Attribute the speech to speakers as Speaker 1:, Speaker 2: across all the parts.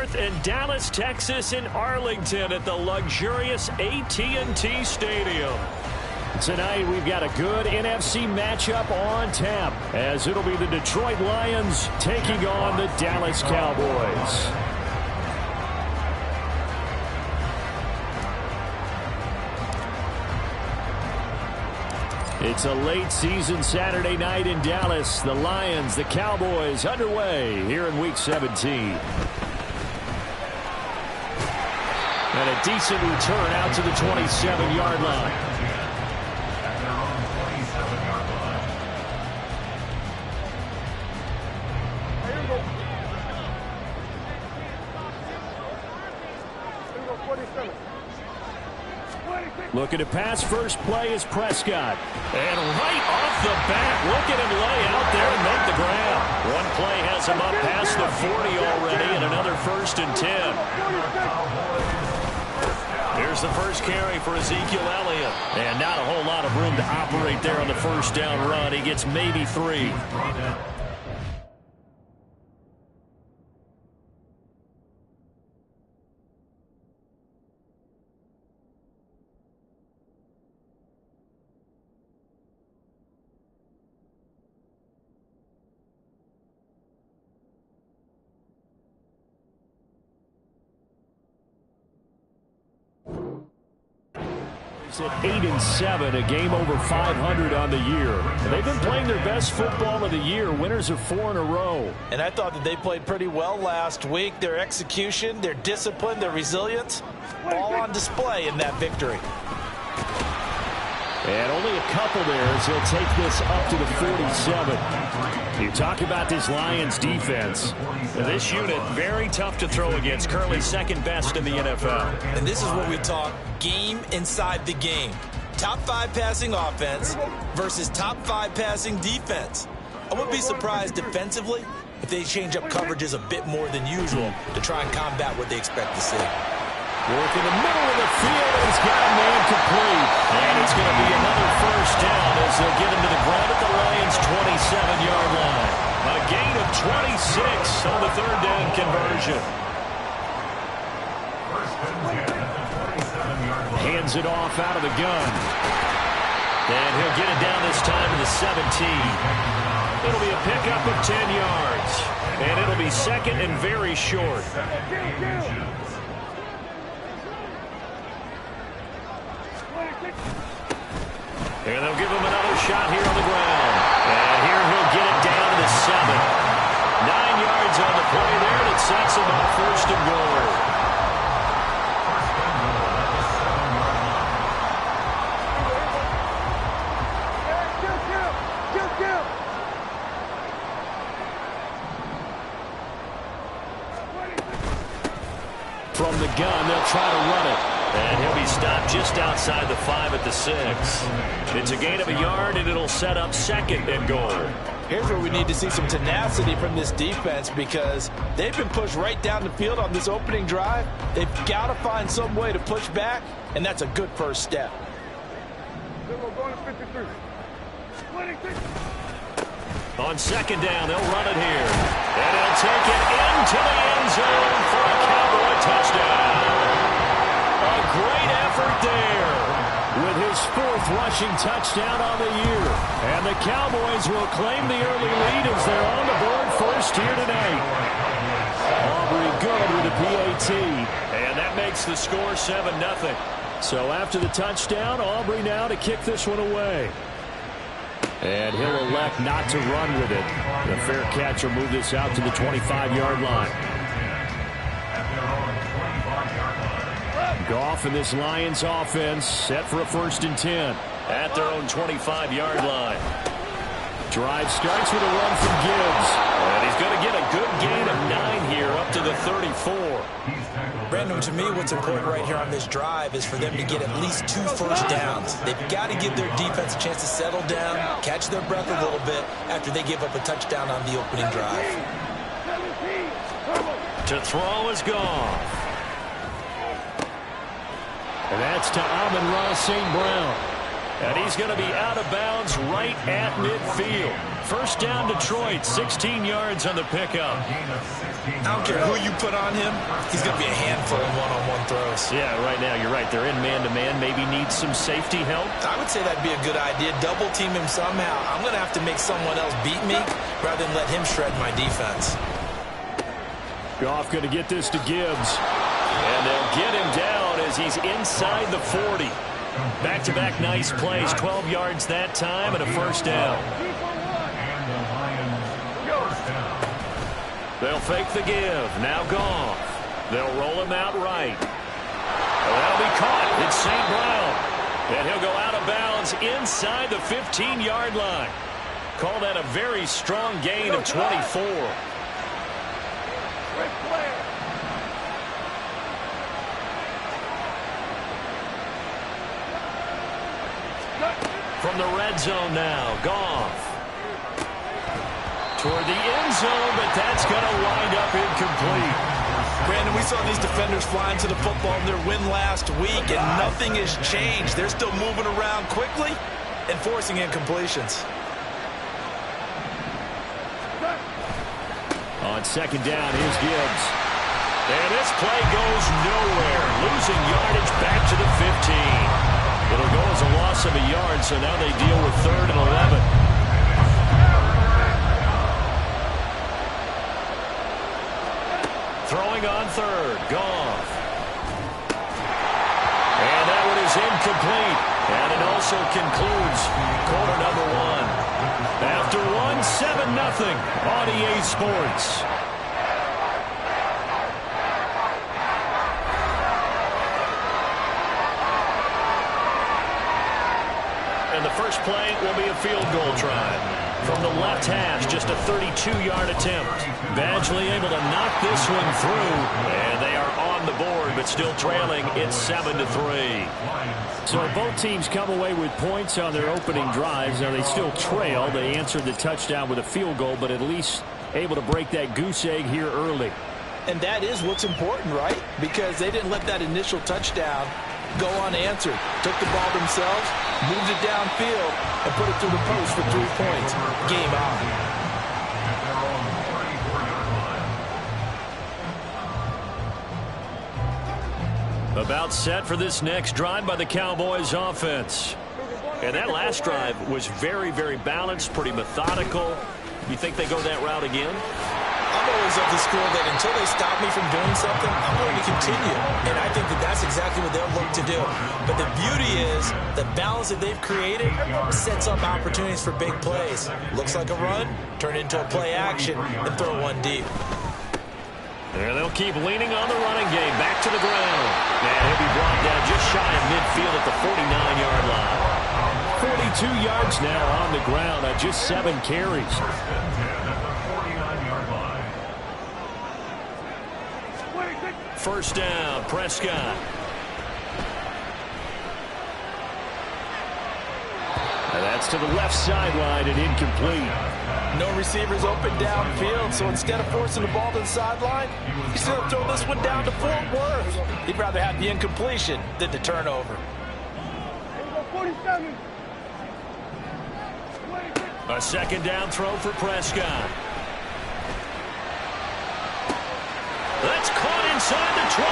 Speaker 1: 4th in Dallas, Texas, in Arlington at the luxurious AT&T Stadium. Tonight, we've got a good NFC matchup on tap, as it'll be the Detroit Lions taking on the Dallas Cowboys. It's a late season Saturday night in Dallas. The Lions, the Cowboys underway here in Week 17. And a decent return out to the 27-yard line. Looking to pass, first play is Prescott. And right off the bat, look at him lay out there and make the grab. One play has him up past the 40 already, and another 1st and 10. Here's the first carry for Ezekiel Elliott. And not a whole lot of room to operate there on the first down run. He gets maybe 3. At 8-7, a game over 500 on the year. And they've been playing their best football of the year. Winners of 4 in a row.
Speaker 2: And I thought that they played pretty well last week. Their execution, their discipline, their resilience, all on display in that victory.
Speaker 1: And only a couple there as he'll take this up to the 47. You talk about this Lions defense. This unit, very tough to throw against. Currently second best in the NFL.
Speaker 2: And this is what we talk game inside the game. Top 5 passing offense versus top 5 passing defense. I wouldn't be surprised defensively if they change up coverages a bit more than usual to try and combat what they expect to see.
Speaker 1: Work in the middle of the field, and he's got a man complete. And it's going to be another first down as they'll get him to the ground at the Lions' 27-yard line. A gain of 26 on the 3rd down conversion. Hands it off out of the gun. And he'll get it down this time to the 17. It'll be a pickup of 10 yards. And it'll be second and very short. And they'll give him another shot here on the ground. And here he'll get it down to the 7. 9 yards on the play there, and it sets him up 1st and goal. From the gun, they'll try to run it. And he'll be stopped just outside the 5 at the 6. It's a gain of a yard, and it'll set up 2nd and goal.
Speaker 2: Here's where we need to see some tenacity from this defense because they've been pushed right down the field on this opening drive. They've got to find some way to push back, and that's a good first step.
Speaker 1: On 2nd down, they'll run it here. And he'll take it into the end zone for a Cowboy touchdown. A great effort there with his 4th rushing touchdown on the year. And the Cowboys will claim the early lead as they're on the board first here tonight. Aubrey good with a PAT. And that makes the score 7-0. So after the touchdown, Aubrey now to kick this one away. And he'll elect not to run with it. The fair catch will move this out to the 25-yard line. Goff and this Lions offense set for a 1st and 10 at their own 25-yard line. Drive starts with a run from Gibbs. And he's going to get a good gain of 9 here up to the 34.
Speaker 2: Brandon, to me, what's important right here on this drive is for them to get at least 2 first downs. They've got to give their defense a chance to settle down, catch their breath a little bit after they give up a touchdown on the opening drive.
Speaker 1: To throw is Goff. And that's to Amon-Ra St. Brown. And he's going to be out of bounds right at midfield. First down, Detroit, 16 yards on the pickup.
Speaker 2: I don't care who you put on him, he's going to be a handful in one-on-one throws.
Speaker 1: Yeah, right now, you're right. They're in man-to-man. Maybe needs some safety help.
Speaker 2: I would say that'd be a good idea. Double team him somehow. I'm going to have to make someone else beat me rather than let him shred my defense.
Speaker 1: Goff going to get this to Gibbs. And they'll get him down as he's inside the 40. Back-to-back nice plays. 12 yards that time and a first down. They'll fake the give. Now Goff. They'll roll him out right. That'll be caught. It's St. Brown. And he'll go out of bounds inside the 15-yard line. Call that a very strong gain of 24. From the red zone now, Goff. Toward the end zone, but that's going to wind up incomplete.
Speaker 2: Brandon, we saw these defenders flying to the football in their win last week, and nothing has changed. They're still moving around quickly and forcing incompletions.
Speaker 1: On second down, here's Gibbs. And this play goes nowhere. Losing yardage back to the 15. It'll go as a loss of a yard, so now they deal with 3rd and 11. Throwing on 3rd, Goff. And that one is incomplete. And it also concludes quarter number 1. After one, 7-0 on EA Sports. And the first play will be a field goal try. From the left hash, just a 32-yard attempt. Badgley able to knock this one through. And they are on the board, but still trailing. It's 7-3. So both teams come away with points on their opening drives. Now they still trail. They answered the touchdown with a field goal, but at least able to break that goose egg here early.
Speaker 2: And that is what's important, right? Because they didn't let that initial touchdown go unanswered. Took the ball themselves, moved it downfield, and put it through the post for 3 points. Game on.
Speaker 1: About set for this next drive by the Cowboys offense. And that last drive was very, very balanced, pretty methodical. You think they go that route again?
Speaker 2: I'm always of the school that until they stop me from doing something, I'm going to continue. And I think that that's exactly what they'll look to do. But the beauty is the balance that they've created sets up opportunities for big plays. Looks like a run, turn it into a play action, and throw one deep.
Speaker 1: And they'll keep leaning on the running game. Back to the ground. And he'll be brought down just shy of midfield at the 49-yard line. 42 yards now on the ground on just 7 carries. First down, Prescott. And that's to the left sideline and incomplete.
Speaker 2: No receivers open downfield, so instead of forcing the ball to the sideline, he's going to throw this one down to Fort Worth. He'd rather have the incompletion than the turnover.
Speaker 1: A second down throw for Prescott. That's caught inside the 20.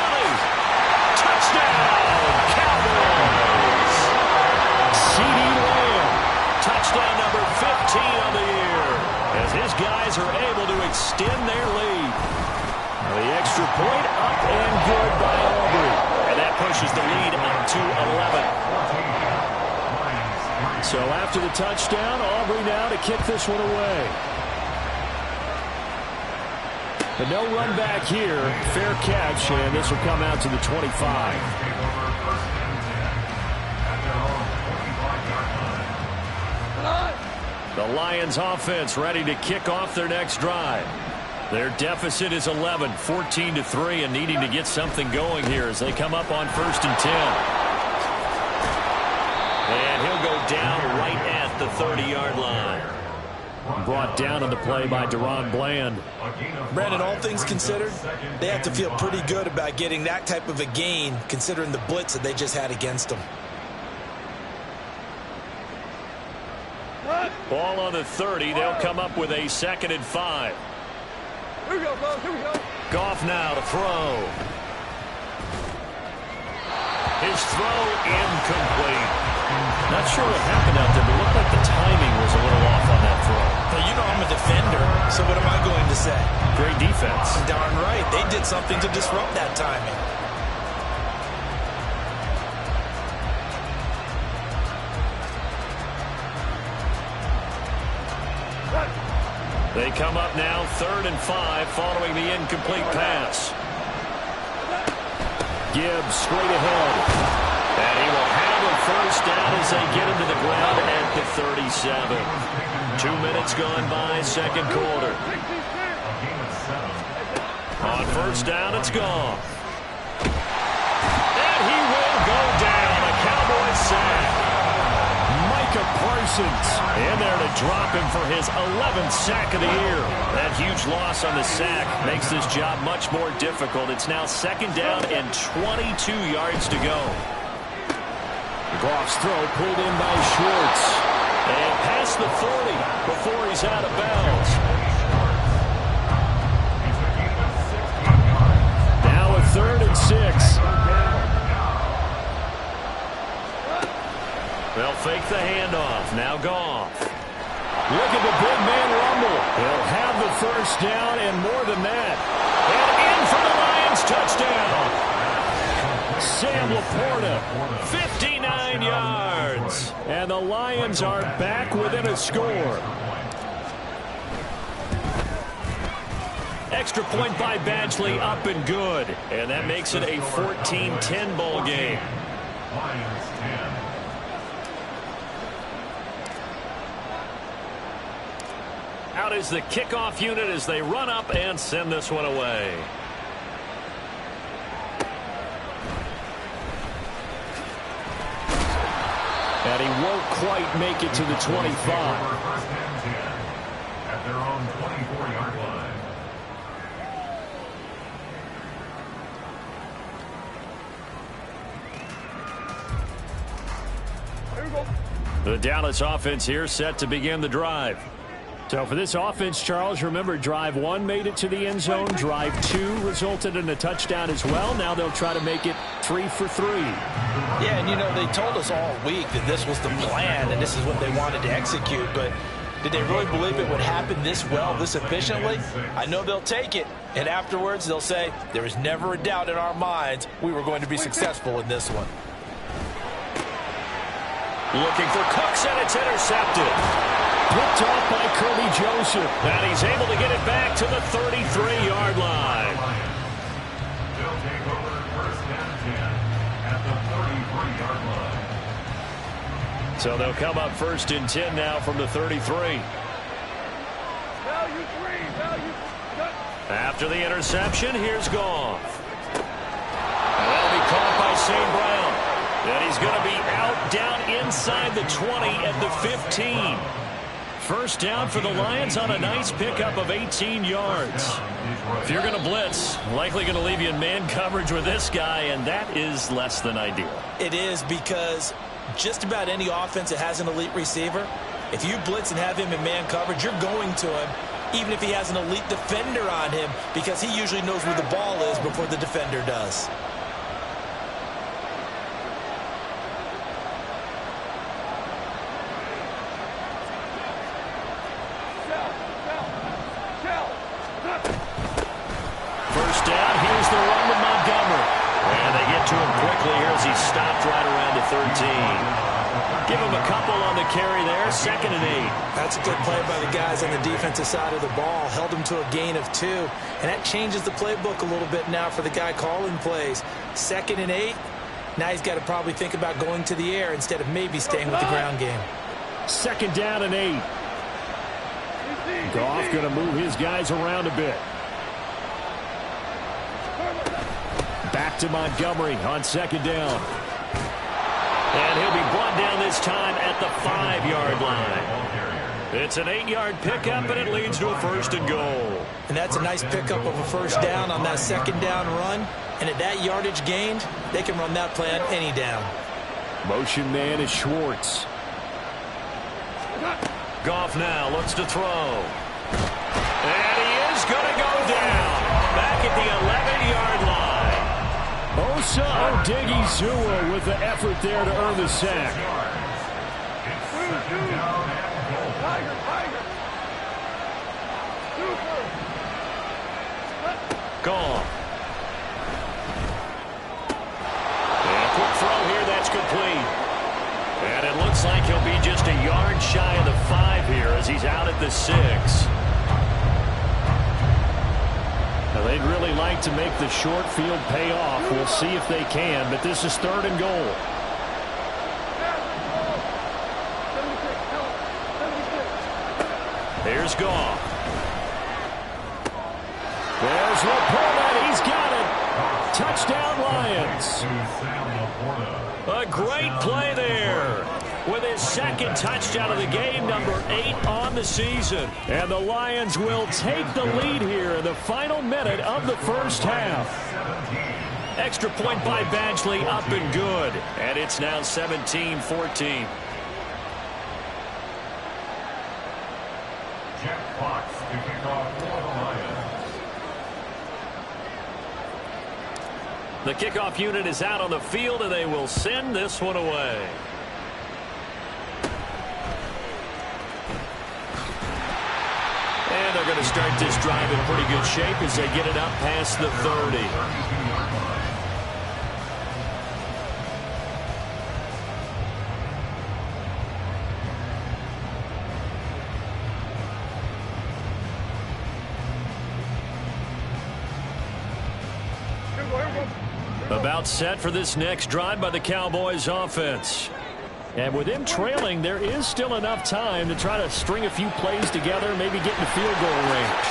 Speaker 1: Touchdown, Cowboys. C.D. Lamb, touchdown number 15 on the year, as his guys are able to extend their lead. The extra point up and good by Aubrey. And that pushes the lead up to 11. So after the touchdown, Aubrey now to kick this one away. But no run back here. Fair catch, and this will come out to the 25. The Lions offense ready to kick off their next drive. Their deficit is 11, 14-3, and needing to get something going here as they come up on 1st and 10. And he'll go down right at the 30-yard line. Brought down on the play by Deron Bland.
Speaker 2: Brandon, all things considered, they have to feel pretty good about getting that type of a gain, considering the blitz that they just had against them.
Speaker 1: Ball on the 30. They'll come up with a 2nd and 5.
Speaker 3: Here we go, Bo. Here we go.
Speaker 1: Goff now to throw. His throw incomplete. Not sure what happened out there, but it looked like the timing was a little off on that throw.
Speaker 2: Well, you know I'm a defender, so what am I going to say?
Speaker 1: Great defense.
Speaker 2: Darn right. They did something to disrupt that timing.
Speaker 1: They come up now 3rd and 5 following the incomplete pass. Gibbs straight ahead. And he will have a 1st down as they get him to the ground at the 37. 2 minutes gone by, 2nd quarter. On 1st down, it's gone. And he will go down. A Cowboys sack. Parsons in there to drop him for his 11th sack of the year. That huge loss on the sack makes this job much more difficult. It's now 2nd down and 22 yards to go. Goff's throw pulled in by Schwartz. And past the 40 before he's out of bounds. Now a 3rd and 6. They'll fake the handoff. Now Goff. Look at the big man rumble. He'll have the 1st down and more than that. And in for the Lions touchdown. Sam Laporta, 59 yards. And the Lions are back within a score. Extra point by Badgley up and good. And that makes it a 14-10 ball game.
Speaker 4: Lions 10.
Speaker 1: Out is the kickoff unit as they run up and send this one away. And he won't quite make it to the 25.
Speaker 4: At their own 24-yard line.
Speaker 1: The Dallas offense here set to begin the drive. So for this offense, Charles, remember drive 1 made it to the end zone. Drive 2 resulted in a touchdown as well. Now they'll try to make it 3 for 3.
Speaker 2: Yeah, and you know, they told us all week that this was the plan and this is what they wanted to execute. But did they really believe it would happen this well, this efficiently? I know they'll take it. And afterwards, they'll say, there was never a doubt in our minds we were going to be successful in this one.
Speaker 1: Looking for Cooks, and it's intercepted. Picked off by Kirby Joseph. And he's able to get it back to the 33-yard line.
Speaker 4: They'll take over 1st and 10 at the 33-yard line.
Speaker 1: So they'll come up 1st and 10 now from the 33.
Speaker 3: Value 3. Value.
Speaker 1: After the interception, here's Goff. And that'll be caught by St. Brown. And he's going to be out down inside the 20 at the 15. 1st down for the Lions on a nice pickup of 18 yards. If you're going to blitz, likely going to leave you in man coverage with this guy, and that is less than ideal.
Speaker 2: It is, because just about any offense that has an elite receiver, if you blitz and have him in man coverage, you're going to him, even if he has an elite defender on him, because he usually knows where the ball is before the defender does.
Speaker 1: To him quickly here as he stopped right around the 13. Give him a couple on the carry there. 2nd and 8.
Speaker 2: That's a good play by the guys on the defensive side of the ball. Held him to a gain of 2. And that changes the playbook a little bit now for the guy calling plays. 2nd and 8. Now he's got to probably think about going to the air instead of maybe staying with the ground game.
Speaker 1: 2nd down and 8. Goff going to move his guys around a bit. Back to Montgomery on 2nd down. And he'll be brought down this time at the 5-yard line. It's an 8-yard pickup, and it leads to a 1st and goal.
Speaker 2: And that's a nice pickup of a 1st down on that 2nd down run. And at that yardage gained, they can run that play on any down.
Speaker 1: Motion man is Schwartz. Goff now looks to throw. And he is going to go down. Back at the 11-yard line.
Speaker 5: Osa Odighizuwa with the effort there to earn the sack.
Speaker 3: Tiger, Tiger. Super.
Speaker 1: Goff. And a quick throw here. That's complete. And it looks like he'll be just a yard shy of the 5 here as he's out at the 6.
Speaker 5: Now, they'd really like to make the short field pay off. We'll see if they can, but this is 3rd and goal.
Speaker 3: 76.
Speaker 1: Here's Goff.
Speaker 5: There's Laporta. He's got it. Touchdown, Lions.
Speaker 1: A great play there with his 2nd touchdown of the game, number 8 on the season.
Speaker 5: And the Lions will take the lead here in the final minute of the first half.
Speaker 1: Extra point by Badgley, up and good. And it's now 17-14.
Speaker 4: Jack Fox to kick off for the Lions.
Speaker 1: The kickoff unit is out on the field, and they will send this one away. And they're going to start this drive in pretty good shape as they get it up past the 30. About set for this next drive by the Cowboys offense.
Speaker 5: And with them trailing, there is still enough time to try to string a few plays together, maybe get in field goal range.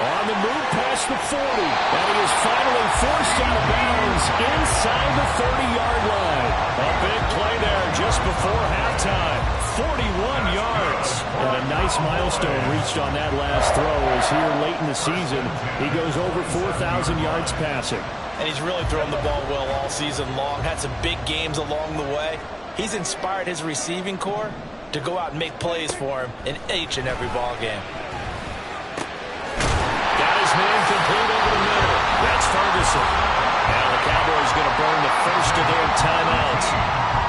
Speaker 5: On the move past the 40, and he is finally forced out of bounds inside the 30-yard line.
Speaker 1: A big play there just before halftime. 41 yards.
Speaker 5: And a nice milestone reached on that last throw as here late in the season, he goes over 4,000 yards passing.
Speaker 2: And he's really thrown the ball well all season long. Had some big games along the way. He's inspired his receiving corps to go out and make plays for him in each and every ball game.
Speaker 1: Got his man complete over the middle. That's Ferguson. Now the Cowboys going to burn the first of their timeouts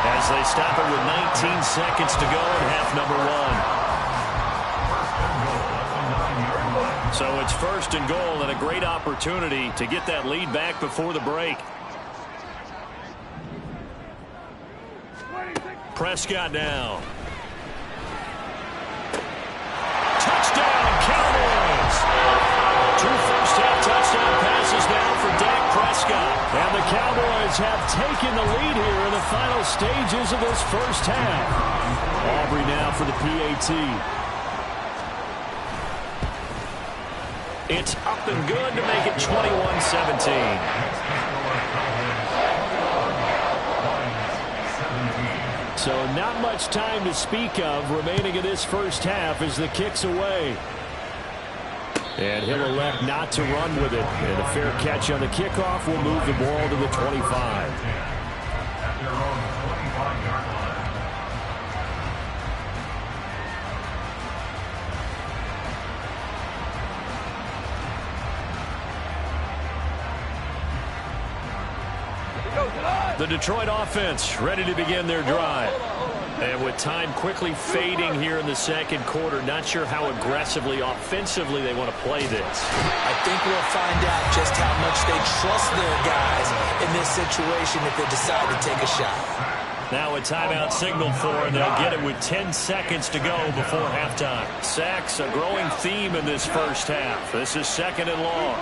Speaker 1: as they stop it with 19 seconds to go in half number 1. So it's 1st and goal and a great opportunity to get that lead back before the break. Prescott now. Touchdown, Cowboys! 2 first-half touchdown passes now for Dak Prescott.
Speaker 5: And the Cowboys have taken the lead here in the final stages of this first half. Aubrey now for the PAT.
Speaker 1: It's up and good to make it 21-17.
Speaker 5: So not much time to speak of remaining in this first half as the kick's away. And he'll elect not to run with it. And a fair catch on the kickoff will move the ball to the 25.
Speaker 4: At their own 25-yard line.
Speaker 1: The Detroit offense ready to begin their drive. And with time quickly fading here in the 2nd quarter, not sure how aggressively, offensively they want to play this.
Speaker 2: I think we'll find out just how much they trust their guys in this situation if they decide to take a shot.
Speaker 1: Now a timeout signaled for, and they'll get it with 10 seconds to go before halftime. Sacks, a growing theme in this first half. This is 2nd and long.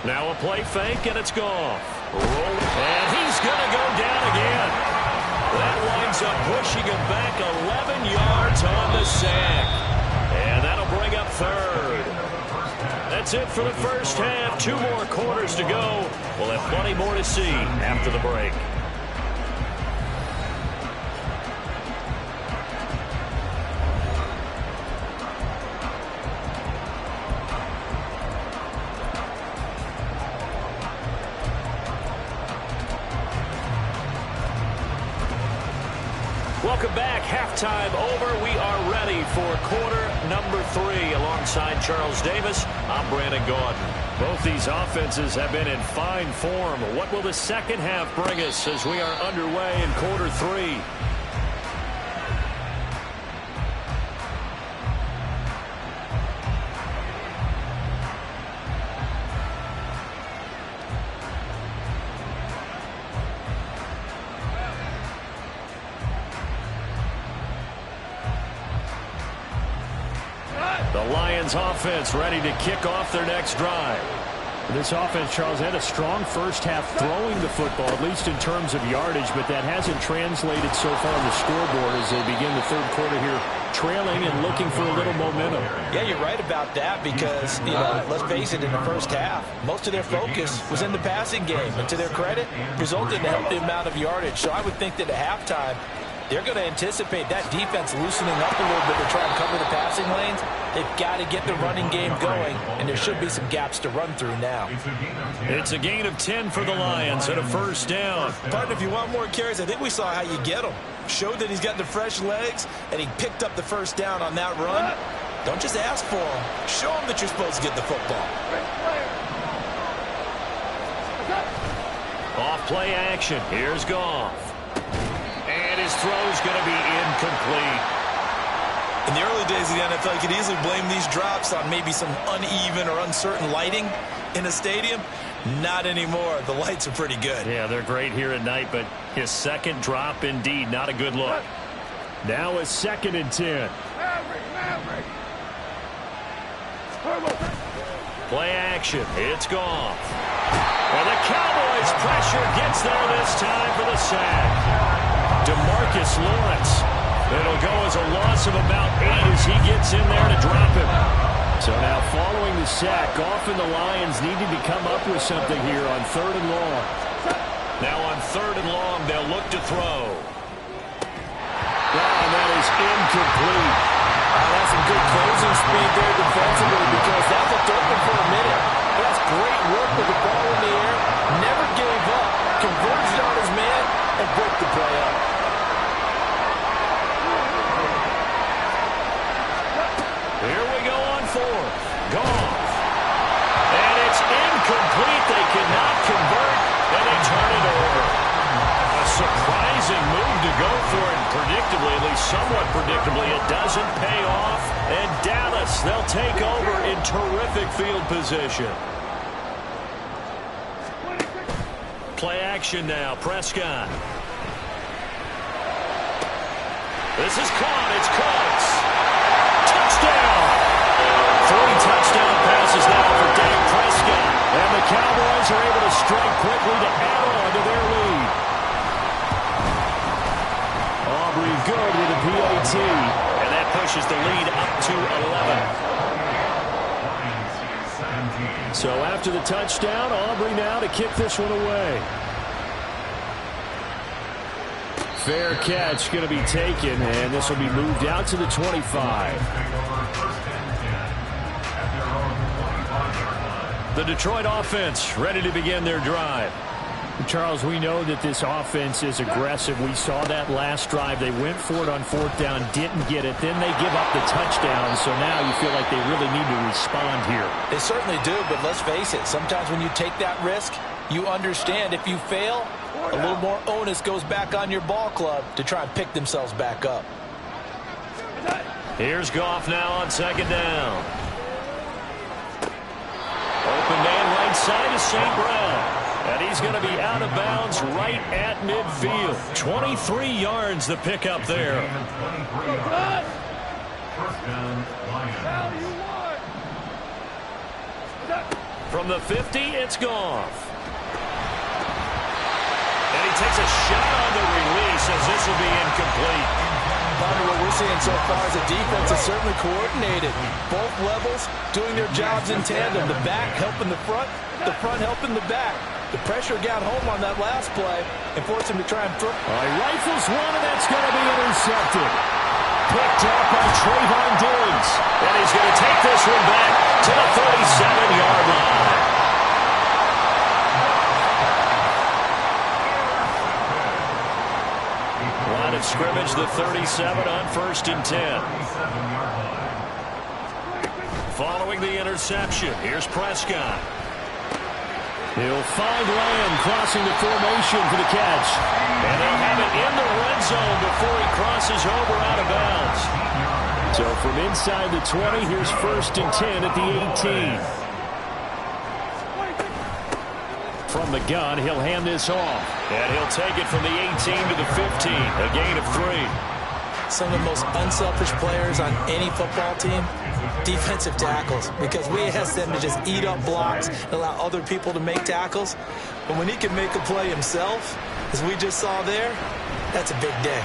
Speaker 1: Now a play fake, and it's gone. And he's going to go down again. That winds up pushing him back 11 yards on the sack. And that'll bring up 3rd. That's it for the first half. 2 more quarters to go. We'll have plenty more to see after the break. Welcome back. Halftime over. We are ready for quarter number 3. Alongside Charles Davis, I'm Brandon Gaudin.
Speaker 5: Both these offenses have been in fine form. What will the second half bring us as we are underway in quarter 3? The Lions offense ready to kick off their next drive. This offense, Charles, had a strong first half throwing the football, at least in terms of yardage, but that hasn't translated so far on the scoreboard as they begin the third quarter here, trailing and looking for a little momentum.
Speaker 2: Yeah, you're right about that because, let's face it, in the first half, most of their focus was in the passing game. And to their credit, resulted in a healthy amount of yardage. So I would think that at halftime, they're going to anticipate that defense loosening up a little bit to try and cover the passing lanes. They've got to get the running game going, and there should be some gaps to run through now.
Speaker 5: It's a gain of 10 for the Lions and a first down.
Speaker 2: Partner, if you want more carries, I think we saw how you get them. Showed that he's got the fresh legs, and he picked up the first down on that run. Don't just ask for him. Show him that you're supposed to get the football.
Speaker 5: Off play action. Here's Goff. And his throw's going to be incomplete.
Speaker 2: In the early days of the NFL, you could easily blame these drops on maybe some uneven or uncertain lighting in a stadium. Not anymore. The lights are pretty good.
Speaker 5: Yeah, they're great here at night, but his second drop, indeed, not a good look. Now a 2nd and 10. Play action. It's Goff. Well, the Cowboys' pressure gets there this time for the sack. DeMarcus Lawrence. It'll go as a loss of about 8 as he gets in there to drop him. So now following the sack, Goff and the Lions needing to come up with something here on 3rd and long. Now on 3rd and long, they'll look to throw. And that is incomplete.
Speaker 2: That's some good closing speed there defensively because that looked open for a minute. That's great work with the ball in the air. Never gave up. Converged on his man and broke the play up.
Speaker 5: Here we go on 4th. Goff. And it's incomplete. They cannot convert, and they turn it over. A surprising move to go for it. Predictably, at least somewhat predictably, it doesn't pay off. And Dallas, they'll take over in terrific field position. Play action now. Prescott. This is caught. It's Coates. Touchdown. 3 touchdown passes now for Dak Prescott. And the Cowboys are able to strike quickly to add on to their lead. Aubrey good with a PAT. And that pushes the lead up to 11. So after the touchdown, Aubrey now to kick this one away. Fair catch going to be taken, and this will be moved out to the 25. The Detroit offense ready to begin their drive. Charles, we know that this offense is aggressive. We saw that last drive. They went for it on 4th down, didn't get it. Then they give up the touchdown, so now you feel like they really need to respond here.
Speaker 2: They certainly do, but let's face it. Sometimes when you take that risk, you understand if you fail, a little more onus goes back on your ball club to try and pick themselves back up.
Speaker 5: Here's Goff now on 2nd down. Open man right side is St. Brown. And he's going to be out of bounds right at midfield. 23 yards the pickup there. From the 50, it's Goff. And he takes a shot on the release as this will be incomplete.
Speaker 2: What we're seeing so far is the defense is certainly coordinated. Both levels doing their jobs in tandem. The back helping the front helping the back. The pressure got home on that last play and forced him to try and throw.
Speaker 5: All right, rifles one, and that's going to be intercepted. Picked up by Trayvon Diggs. And he's going to take this one back to the 37-yard line. A lot of
Speaker 1: of scrimmage, the 37 on 1st and 10. Following the interception, here's Prescott. He'll find Lamb crossing the formation for the catch. And they'll have it in the red zone before he crosses over out of bounds. So from inside the 20, here's 1st and 10 at the 18. From the gun, he'll hand this off. And he'll take it from the 18 to the 15, a gain of 3.
Speaker 2: Some of the most unselfish players on any football team, defensive tackles, because we ask them to just eat up blocks and allow other people to make tackles. But when he can make a play himself, as we just saw there, that's a big day.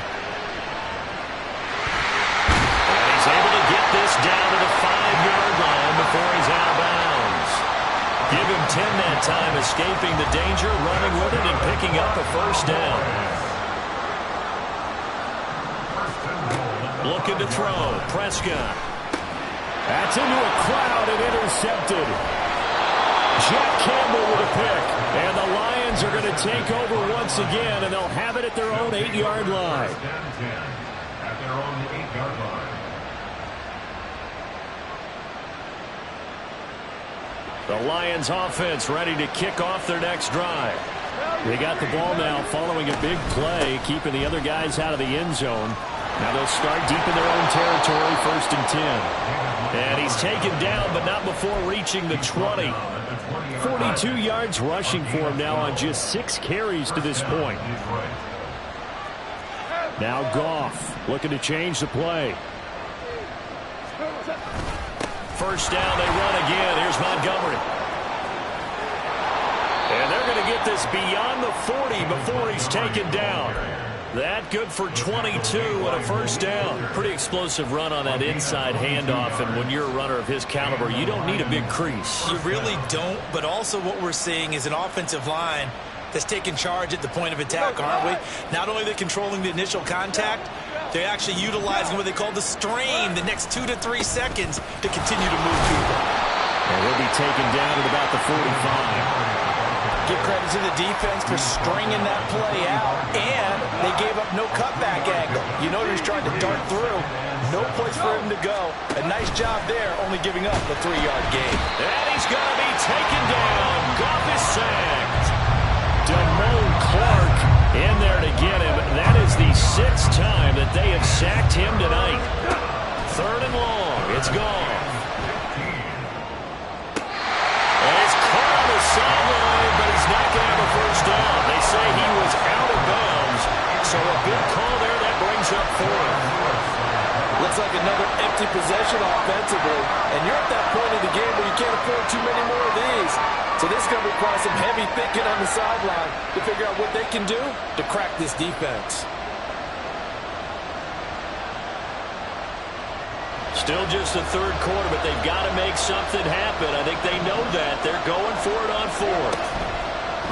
Speaker 1: And he's able to get this down to the 5-yard line before he's out of bounds. Give him 10 that time, escaping the danger, running with it, and picking up a 1st down. Looking to throw, Prescott.
Speaker 5: That's into a crowd and intercepted. Jack Campbell with a pick. And the Lions are going to take over once again, and they'll have it at their own 8-yard line.
Speaker 4: At their own 8-yard line.
Speaker 1: The Lions offense ready to kick off their next drive.
Speaker 5: They got the ball now following a big play, keeping the other guys out of the end zone. Now they'll start deep in their own territory, 1st and 10.
Speaker 1: And he's taken down, but not before reaching the 20.
Speaker 5: 42 yards rushing for him now on just 6 carries to this point. Now Goff looking to change the play.
Speaker 1: 1st down, they run again. Here's Montgomery. And they're going to get this beyond the 40 before he's taken down. That good for 22 and a 1st down. Pretty explosive run on that inside handoff, and when you're a runner of his caliber, you don't need a big crease.
Speaker 2: You really don't, but also what we're seeing is an offensive line that's taking charge at the point of attack, aren't we? Not only are they controlling the initial contact, they're actually utilizing what they call the strain, the next 2 to 3 seconds to continue to move people.
Speaker 5: And he'll be taken down at about the 45.
Speaker 2: Give credit to the defense for stringing that play out, and they gave up no cutback angle. You know he's trying to dart through. No place for him to go. A nice job there, only giving up a 3-yard gain.
Speaker 1: And he's going to be taken down. Goff is sacked.
Speaker 5: Damone Clark
Speaker 1: In there to get him. That is the 6th time that they have sacked him tonight. 3rd and long. It's gone. And it's caught on the sideline, but he's not going to have a 1st down. They say he was out of bounds. So a good call there. That brings up 4th.
Speaker 2: Looks like another empty possession offensively. And you're at that point in the game where you can't afford too many more of these. So this is going to require some heavy thinking on the sideline to figure out what they can do to crack this defense.
Speaker 1: Still just the 3rd quarter, but they've got to make something happen. I think they know that. They're going for it on 4th.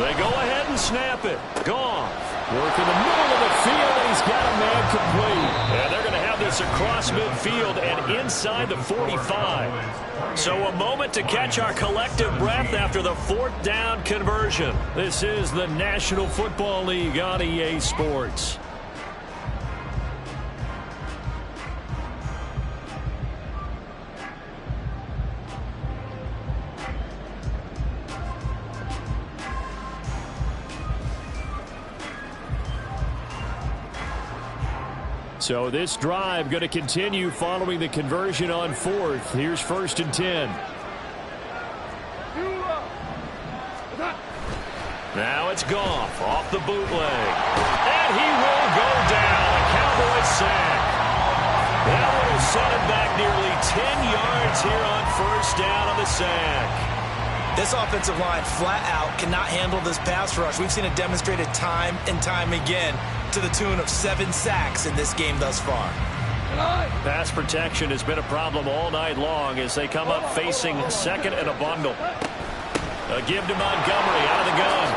Speaker 1: They go ahead and snap it. Goff.
Speaker 5: Work in the middle of the field, and he's got a man complete.
Speaker 1: And they're going to have this across midfield and inside the 45. So a moment to catch our collective breath after the 4th down conversion. This is the National Football League on EA Sports.
Speaker 5: So this drive going to continue following the conversion on 4th. Here's 1st and 10.
Speaker 1: Now it's Goff off the bootleg. And he will go down. A Cowboy sack. That will set him back nearly 10 yards here on 1st down on the sack.
Speaker 2: This offensive line flat out cannot handle this pass rush. We've seen it demonstrated time and time again to the tune of 7 sacks in this game thus far.
Speaker 1: Pass protection has been a problem all night long as they come up facing 2nd and a bundle. A give to Montgomery out of the gun.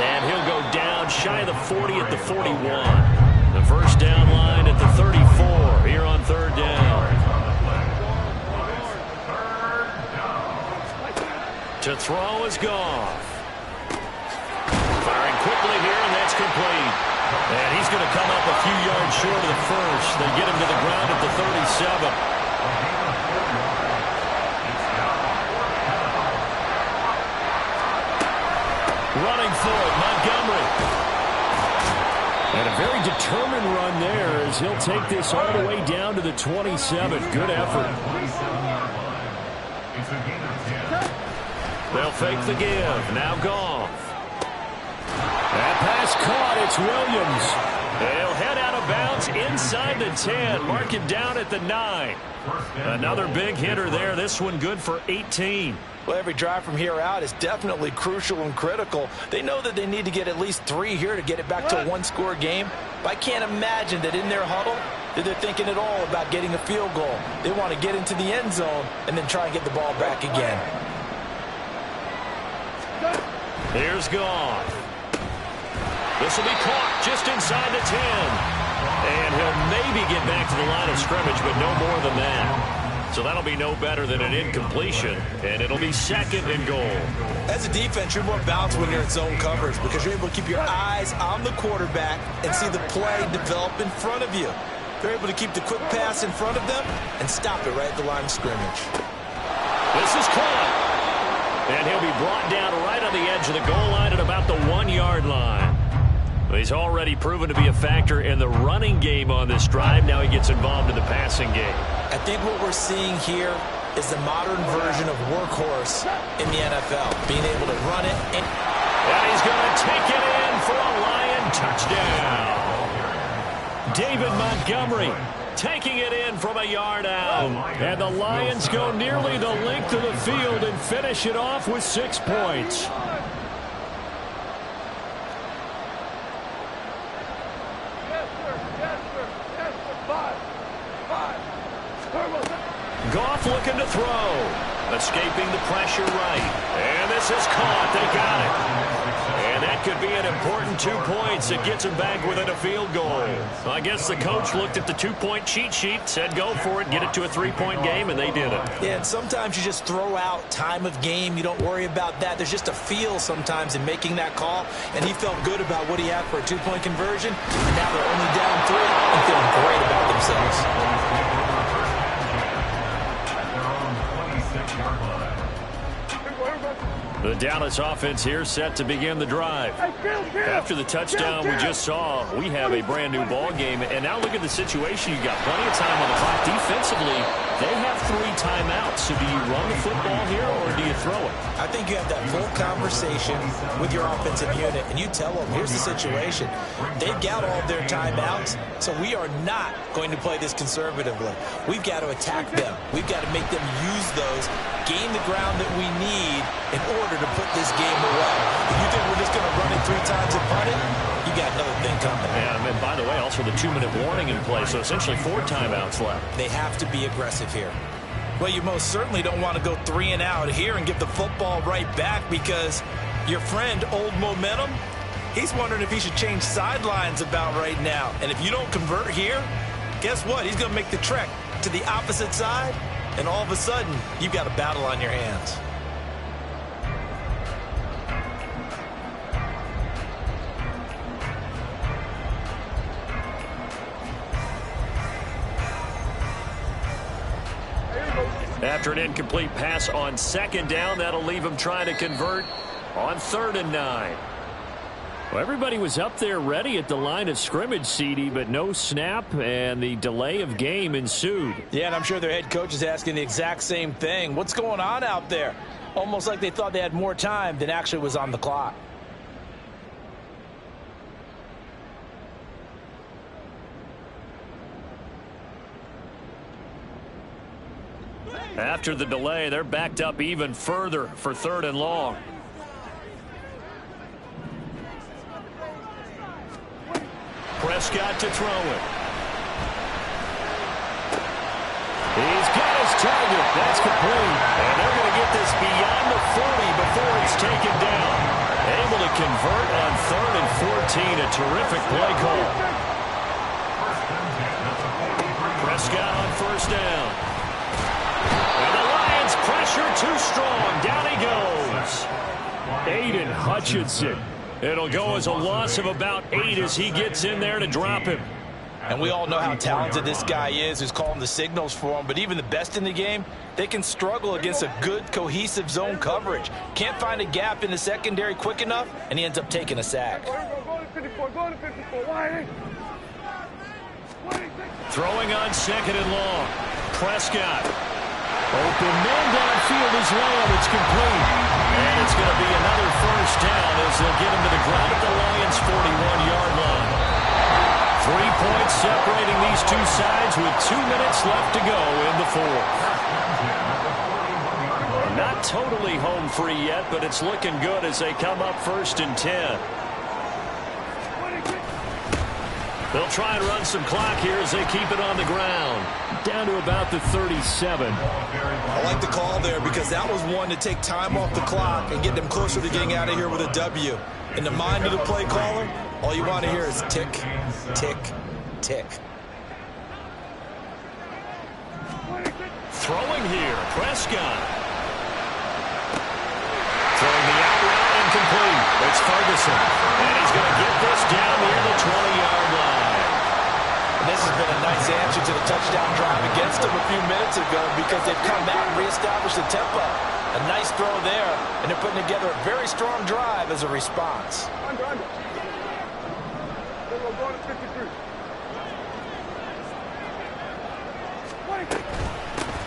Speaker 1: And he'll go down shy of the 40 at the 41. The 1st down line at the 34 here on 3rd down. To throw is Goff. Firing quickly here, and that's complete. And he's going to come up a few yards short of the first. They get him to the ground at the 37. Running for it, Montgomery. And a very determined run there as he'll take this all the way down to the 27. Good effort. They'll fake the give. Now Goff. That pass caught. It's Williams. They'll head out of bounds inside the 10. Mark him down at the 9. Another big hitter there. This one good for 18.
Speaker 2: Well, every drive from here out is definitely crucial and critical. They know that they need to get at least 3 here to get it back to a one-score game. But I can't imagine that in their huddle that they're thinking at all about getting a field goal. They want to get into the end zone and then try and get the ball back again.
Speaker 1: Here's Goff. This will be caught just inside the 10. And he'll maybe get back to the line of scrimmage, but no more than that. So that'll be no better than an incompletion, and it'll be 2nd and goal.
Speaker 2: As a defense, you're more balanced when you're in zone coverage because you're able to keep your eyes on the quarterback and see the play develop in front of you. They're able to keep the quick pass in front of them and stop it right at the line of scrimmage.
Speaker 1: This is caught. And he'll be brought down right on the edge of the goal line at about the 1-yard line. He's already proven to be a factor in the running game on this drive. Now he gets involved in the passing game.
Speaker 2: I think what we're seeing here is the modern version of workhorse in the NFL, being able to run it. And
Speaker 1: he's going to take it in for a Lion touchdown. David Montgomery taking it in from a yard out. And the Lions go nearly the length of the field and finish it off with 6 points. Goff looking to throw. Escaping the pressure right. And this is caught. They got it. And that could be an important 2 points. It gets him back within a field goal. I guess the coach looked at the 2-point cheat sheet, said go for it, get it to a 3-point game, and they did it.
Speaker 2: Yeah, and sometimes you just throw out time of game. You don't worry about that. There's just a feel sometimes in making that call, and he felt good about what he had for a 2-point conversion. And now they're only down 3 and feeling great about themselves.
Speaker 1: The Dallas offense here set to begin the drive. After the touchdown we just saw, we have a brand new ball game. And now look at the situation. You've got plenty of time on the clock. Defensively, they have 3 timeouts. So do you run the football here or do you throw it?
Speaker 2: I think you have that full conversation with your offensive unit, and you tell them, here's the situation. They've got all of their timeouts, so we are not going to play this conservatively. We've got to attack them. We've got to make them use those, gain the ground that we need in order to put this game away. If you think we're just going to run it 3 times and punt it, you got another thing coming.
Speaker 1: And by the way, also the 2-minute warning in play, so essentially 4 timeouts left.
Speaker 2: They have to be aggressive here. Well, you most certainly don't want to go 3 and out here and give the football right back because your friend, Old Momentum, he's wondering if he should change sidelines about right now. And if you don't convert here, guess what? He's going to make the trek to the opposite side, and all of a sudden, you've got a battle on your hands.
Speaker 1: After an incomplete pass on 2nd down, that'll leave him trying to convert on 3rd and 9. Well, everybody was up there ready at the line of scrimmage, CD, but no snap, and the delay of game ensued.
Speaker 2: Yeah, and I'm sure their head coach is asking the exact same thing. What's going on out there? Almost like they thought they had more time than actually was on the clock.
Speaker 1: After the delay, they're backed up even further for 3rd and long. Prescott to throw it. He's got his target. That's complete. And they're going to get this beyond the 40 before it's taken down. Able to convert on 3rd and 14. A terrific play call. Prescott on 1st down. And the Lions pressure too strong. Down he goes. Aiden Hutchinson.
Speaker 5: It'll go as a loss of about 8 as he gets in there to drop him.
Speaker 2: And we all know how talented this guy is who's calling the signals for him. But even the best in the game, they can struggle against a good, cohesive zone coverage. Can't find a gap in the secondary quick enough, and he ends up taking a sack.
Speaker 5: Throwing on 2nd and long. Prescott. Open man downfield is Lamb. It's complete. And it's going to be another first down as they'll get him to the ground at the Lions' 41-yard line. 3 points separating these two sides with 2 minutes left to go in the fourth. Not totally home free yet, but it's looking good as they come up 1st and 10. They'll try and run some clock here as they keep it on the ground. Down to about the 37.
Speaker 2: I like the call there because that was one to take time off the clock and get them closer to getting out of here with a W. In the mind of the play caller, all you want to hear is tick, tick, tick.
Speaker 5: Throwing here, Prescott. Throwing the out route incomplete. It's Ferguson. And he's going to get this down near the 20-yard line.
Speaker 2: And this has been a nice answer to the touchdown drive against them a few minutes ago because they've come back and reestablished the tempo. A nice throw there, and they're putting together a very strong drive as a response.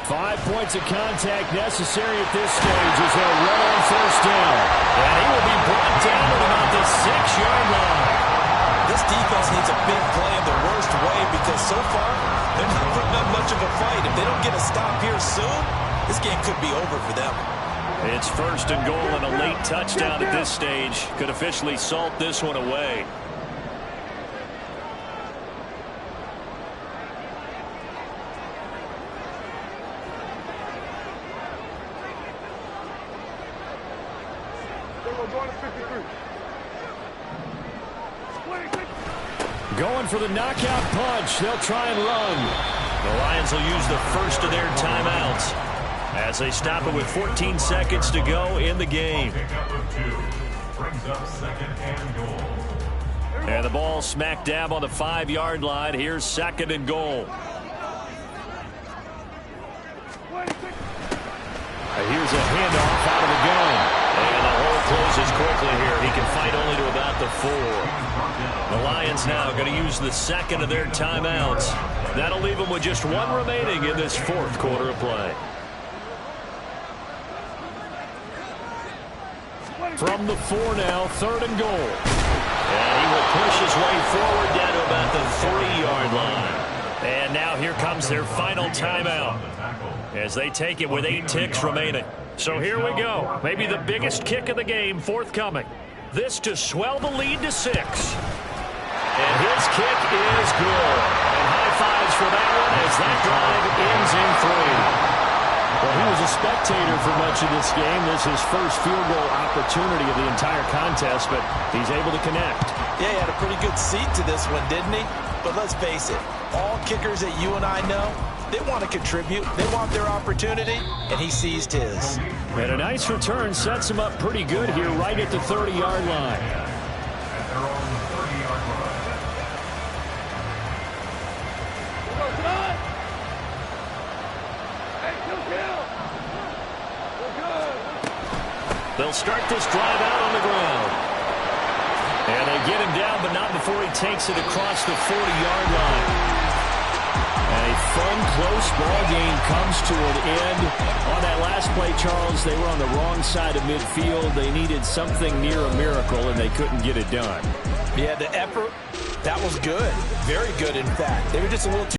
Speaker 5: 5 points of contact necessary at this stage as they'll run on first down. And he will be brought down at about the 6-yard line.
Speaker 2: This defense needs a big play in the worst way because so far they're not putting up much of a fight. If they don't get a stop here soon, this game could be over for them.
Speaker 5: It's 1st and goal and a late touchdown at this stage. Could officially salt this one away. Going for the knockout punch. They'll try and run. The Lions will use the first of their timeouts as they stop it with 14 seconds to go in the game. And the ball smack dab on the 5-yard line. Here's 2nd and goal. Here's a handoff out of the gun. And the hole closes quickly here. He can fight only to about the 4. The Lions now going to use the 2nd of their timeouts. That'll leave them with just 1 remaining in this 4th quarter of play. From the 4 now, 3rd and goal. And he will push his way forward down to about the 3-yard line. And now here comes their final timeout as they take it with 8 ticks remaining. So here we go. Maybe the biggest kick of the game forthcoming. This to swell the lead to 6. And his kick is good. And high fives for that one as that drive ends in 3. Well, he was a spectator for much of this game. This is his first field goal opportunity of the entire contest, but he's able to connect.
Speaker 2: Yeah, he had a pretty good seat to this one, didn't he? But let's face it, all kickers that you and I know, they want to contribute. They want their opportunity, and he seized his.
Speaker 5: And a nice return sets him up pretty good here right at the 30-yard line. They'll start this drive out on the ground. And they get him down, but not before he takes it across the 40-yard line. And a fun, close ball game comes to an end. On that last play, Charles, they were on the wrong side of midfield. They needed something near a miracle, and they couldn't get it done.
Speaker 2: Yeah, the effort, that was good. Very good, in fact. They were just a little too